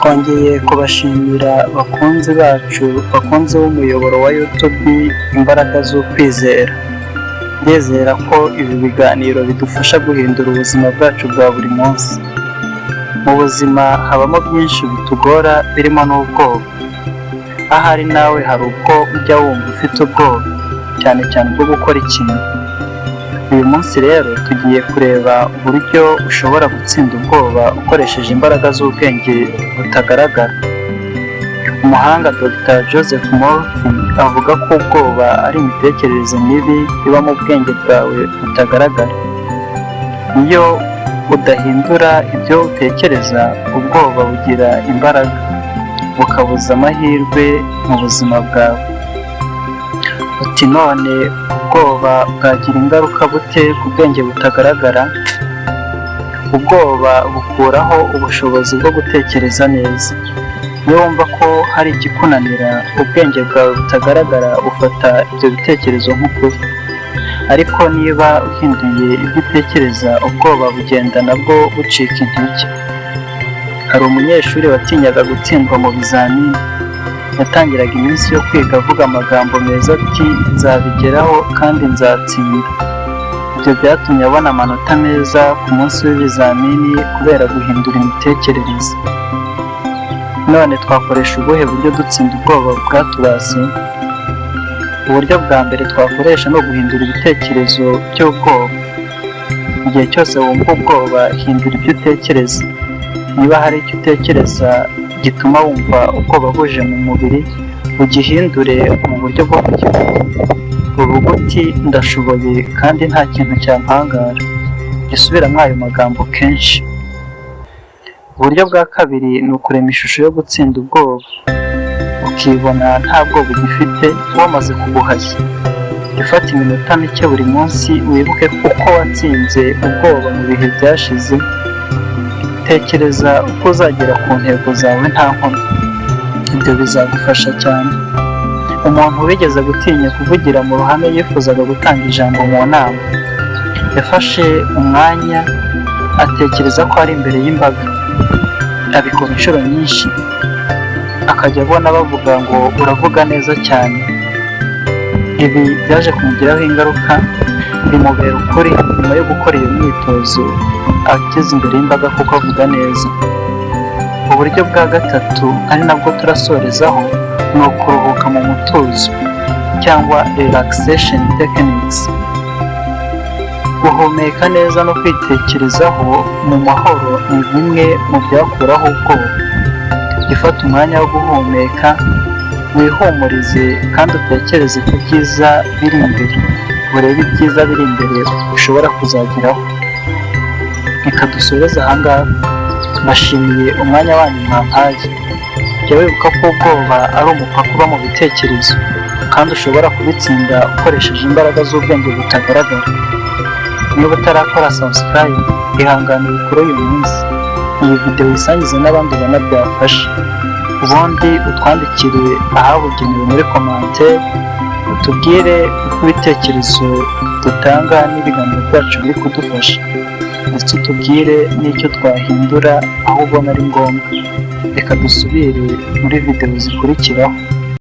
Twongeye kubashimira bakunzi bacu bakunze b'umuyoboro wa YouTube Imbaraga z'Ukwizera. Ndizera ko ibi biganiro bidufasha guhindura ubuzima bwacu bwa buri munsi. Mu buzima habamo byinshi bitugora birimo n'ubwoba. Ahari nawe hari ubwo ujya wumva ufite ubwoba, cyane cyane bwo gukora ikintu. Uyu munsi rero tugiye kureba uburyo ushobora gutsinda ubwoba ukoresheje imbaraga z'ubwenge butagaragara. Umuhanga Dr. Joseph Murphy avuga ko ubwoba ari imitekerereze mibi iba mu bwenge bwawe butagaragara. Iyo udahindura ibyo utekereza, ubwoba bugira imbaraga, bukabuza amahirwe mu buzima bwawe. Uti none ubwoba bwagira ingaruka bute ku bwenge butagaragara? Ubwoba bukuraho ubushobozi bwo gutekereza neza. Iyo wumva ko hari ikikunanira, ubwenge bwawe butagaragara ufata ibyo bitekerezo nk'ukuri. Ariko niba uhinduye ibyo utekereza, ubwoba bugenda nabwo bucika intege. Hari umunyeshuri watinyaga gutsindwa mu bizamini. Yatangiraga iminsi yo kwiga avuga amagambo meza ati nzabigeraho kandi nzatsinda. Ibyo byatumye abona amanota meza ku munsi w'ibizamini kubera guhindura imitekerereze. None twakoresha ubuhe buryo dutsinda ubwoba bwatubase? Uburyo bwa mbere twakoresha ni uguhindura ibitekerezo by'ubwoba. Igihe cyose wumva ubwoba, hindura ibyo utekereza. Niba hari icyo utekereza gituma wumva ubwoba buje mu mubiri, ugihindure mu buryo bwo kukivuga. Uvuga uti ndashoboye kandi nta kintu cyampangara. Gisubiramo ayo magambo kenshi. Uburyo bwa kabiri ni ukurema ishusho yo gutsinda ubwoba. Ukibona nta bwoba ugifite wamaze kubuhashya. Ifata iminota mike buri munsi wibuke uko watsinze ubwoba mu bihe byashize. Tekereza uko uzagera ku ntego zawe nta nkomyi. Ibyo bizagufasha cyane. Umuntu wigeze gutinya kuvugira mu ruhame yifuzaga gutanga ijambo mu nama. Yafashe umwanya atekereza ko ari imbere y'imbaga. Abikora inshuro nyinshi. Akajya abona bavuga ngo uravuga neza cyane. Ibi byaje kumugiraho ingaruka, bimubera ukuri nyuma yo gukora iyo myitozo ageze imbere y'imbaga kuko avuga neza. Uburyo bwa gatatu ari nabwo turasorezaho ni ukuruhuka mu mutuzo cyangwa relaxation techniques. Guhumeka neza no kwitekerezaho mu mahoro ni bimwe mu byakuraho ubwoba. Ifata umwanya wo guhumeka, wihumurize kandi utekereze ku byiza biri imbere. Urebe ibyiza biri imbere ushobora kuzageraho. Reka dusoreze ahangaha. Mbashimiye umwanya wanyu mwampaye. Jya wibuka ko ubwoba ari umupaka uba mu bitekerezo, kandi ushobora kubitsinda ukoresheje imbaraga z'ubwenge butagaragara. Niba utarakora subscribe, ihangane kuri uyu munsi. Iyi video isangize n'abandi ubona byafasha. Ubundi utwandikire ahabugenewe muri commentaire, utubwire uko ibitekerezo dutanga n'ibiganiro byacu biri kudufasha, ndetse utubwire n'icyo twahindura aho ubona ari ngombwa. Reka dusubire muri video zikurikiraho.